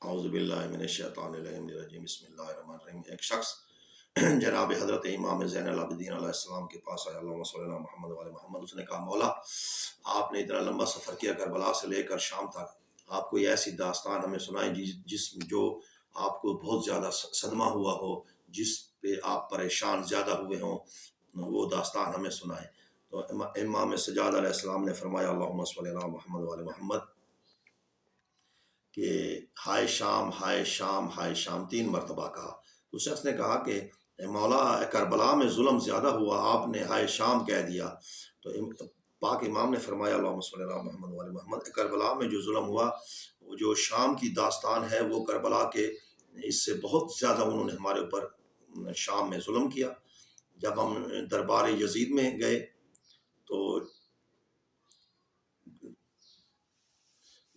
اعوذ باللہ من الشیطان الرجیم بسم اللہ الرحمن الرحیم۔ ایک شخص جناب حضرت امام زین العابدین علیہ السلام کے پاس آیا، اللہم صلی اللہ محمد وعلی محمد۔ اس نے کہا، مولا آپ نے اتنا لمبا سفر کیا کربلا سے لے کر شام تک، آپ کوئی ایسی داستان ہمیں سنائیں جو آپ کو بہت زیادہ صدمہ ہوا ہو، جس پہ آپ پریشان زیادہ ہوئے ہوں، وہ داستان ہمیں سنائیں۔ تو امام سجاد علیہ السلام نے فرمایا، اللہم صلی اللہ محمد وعلی محمد، کہ ہائے شام ہائے شام ہائے شام 3 مرتبہ کہا۔ اس شخص نے کہا کہ مولا کربلا میں ظلم زیادہ ہوا، آپ نے ہائے شام کہہ دیا۔ تو پاک امام نے فرمایا، اللہم صلی اللہ محمد وعلی محمد، کربلا میں جو ظلم ہوا، جو شام کی داستان ہے، وہ کربلا کے اس سے بہت زیادہ انہوں نے ہمارے اوپر شام میں ظلم کیا۔ جب ہم دربار یزید میں گئے تو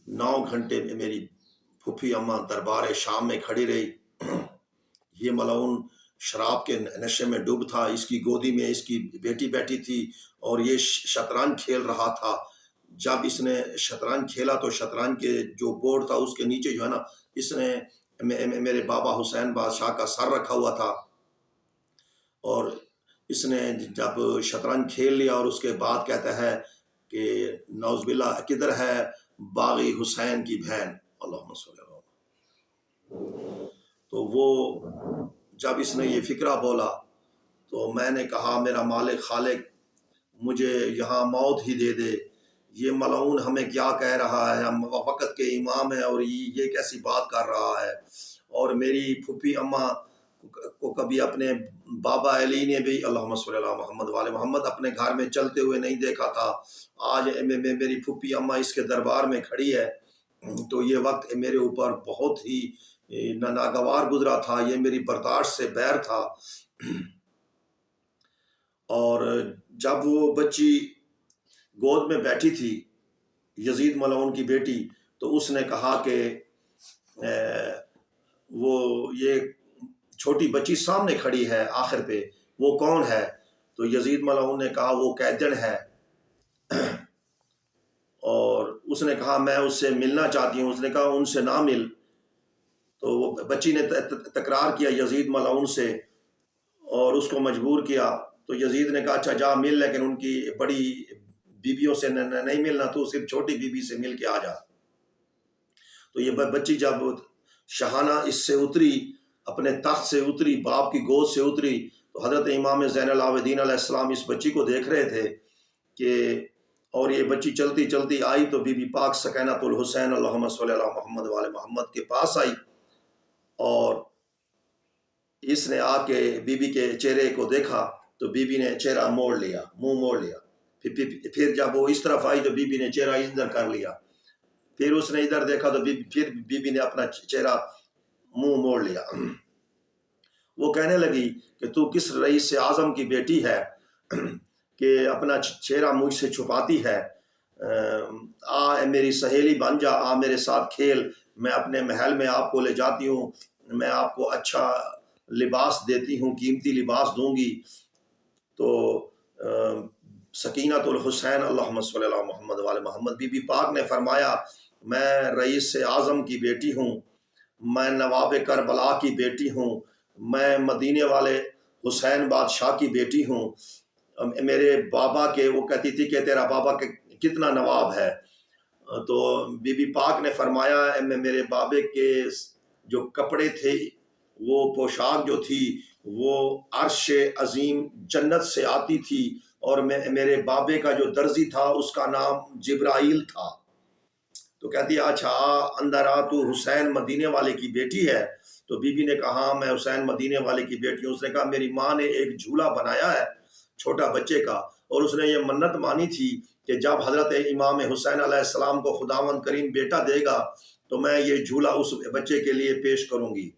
9 گھنٹے میں میری پھوپھی اماں دربار شام میں کھڑی رہی۔ یہ ملعون شراب کے نشے میں ڈوب تھا، اس کی گودی میں اس کی بیٹی بیٹھی تھی اور یہ شطرنج کھیل رہا تھا۔ جب اس نے شطرنج کھیلا تو شطرنج کے جو بورڈ تھا اس کے نیچے جو ہے نا، اس نے میرے بابا حسین بادشاہ کا سر رکھا ہوا تھا، اور اس نے جب شطرنج کھیل لیا اور اس کے بعد کہتا ہے کہ نعوذ باللہ، کدھر ہے باغی حسین کی بہن، اللہم صلی اللہ۔ تو وہ جب اس نے یہ فکرہ بولا تو میں نے کہا، میرا مالک خالق مجھے یہاں موت ہی دے دے، یہ ملعون ہمیں کیا کہہ رہا ہے، ہم وقت کے امام ہیں اور یہ کیسی بات کر رہا ہے۔ اور میری پھوپھی اماں کو کبھی اپنے بابا علی نے بھی، اللہم صلی اللہ محمد وعلی محمد، اپنے گھر میں چلتے ہوئے نہیں دیکھا تھا۔ آج میری پھوپھی اماں اس کے دربار میں کھڑی ہے، تو یہ وقت میرے اوپر بہت ہی ناگوار گزرا تھا، یہ میری برداشت سے باہر تھا۔ اور جب وہ بچی گود میں بیٹھی تھی، یزید ملعون کی بیٹی، تو اس نے کہا کہ وہ یہ چھوٹی بچی سامنے کھڑی ہے آخر پہ، وہ کون ہے؟ تو یزید ملعون نے کہا، وہ قیدن ہے۔ اور اس نے کہا، میں اس سے ملنا چاہتی ہوں۔ اس نے کہا، ان سے نہ مل۔ تو وہ بچی نے تکرار کیا یزید ملعون سے اور اس کو مجبور کیا۔ تو یزید نے کہا، اچھا جا مل، لیکن ان کی بڑی بیویوں سے نہیں ملنا، تو صرف چھوٹی بیوی سے مل کے آ جا۔ تو یہ بچی جب شاہانہ اس سے اتری، اپنے تخت سے اتری، باپ کی گود سے اتری، تو حضرت امام زین العابدین علیہ السلام اس بچی کو دیکھ رہے تھے کہ، اور یہ بچی چلتی چلتی آئی تو بی بی پاک سکینۃ الحسین اللہم صلی اللہ محمد وعلی محمد کے پاس آئی، اور اس نے آ کے بی بی کے چہرے کو دیکھا تو بی بی نے چہرہ موڑ لیا، منہ موڑ لیا۔ پھر جب وہ اس طرف آئی تو بی بی نے چہرہ ادھر کر لیا، پھر اس نے ادھر دیکھا تو پھر بی بی نے اپنا چہرہ منہ موڑ لیا۔ وہ کہنے لگی کہ تو کس رئیس اعظم کی بیٹی ہے کہ اپنا چہرہ مجھ سے چھپاتی ہے؟ آ میری سہیلی بن جا، آ میرے ساتھ کھیل، میں اپنے محل میں آپ کو لے جاتی ہوں، میں آپ کو اچھا لباس دیتی ہوں، قیمتی لباس دوں گی۔ تو سکینۃ الحسین اللہم صلی اللہ محمد وعلی محمد، بی بی پاک نے فرمایا، میں رئیس اعظم کی بیٹی ہوں، میں نواب کربلا کی بیٹی ہوں، میں مدینے والے حسین بادشاہ کی بیٹی ہوں۔ میرے بابا کے، وہ کہتی تھی کہ تیرا بابا کتنا نواب ہے؟ تو بی بی پاک نے فرمایا، میرے بابے کے جو کپڑے تھے، وہ پوشاک جو تھی، وہ عرش عظیم جنت سے آتی تھی، اور میرے بابے کا جو درزی تھا اس کا نام جبرائیل تھا۔ تو کہتی ہے، اچھا اندر آ، تو حسین مدینے والے کی بیٹی ہے؟ تو بی بی نے کہا، میں حسین مدینے والے کی بیٹی ہوں۔ اس نے کہا، میری ماں نے ایک جھولا بنایا ہے چھوٹا بچے کا، اور اس نے یہ منت مانی تھی کہ جب حضرت امام حسین علیہ السلام کو خداوند کریم بیٹا دے گا تو میں یہ جھولا اس بچے کے لیے پیش کروں گی۔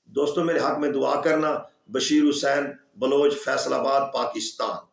دوستو، میرے حق میں دعا کرنا۔ بشیر حسین، بلوچ، فیصل آباد، پاکستان۔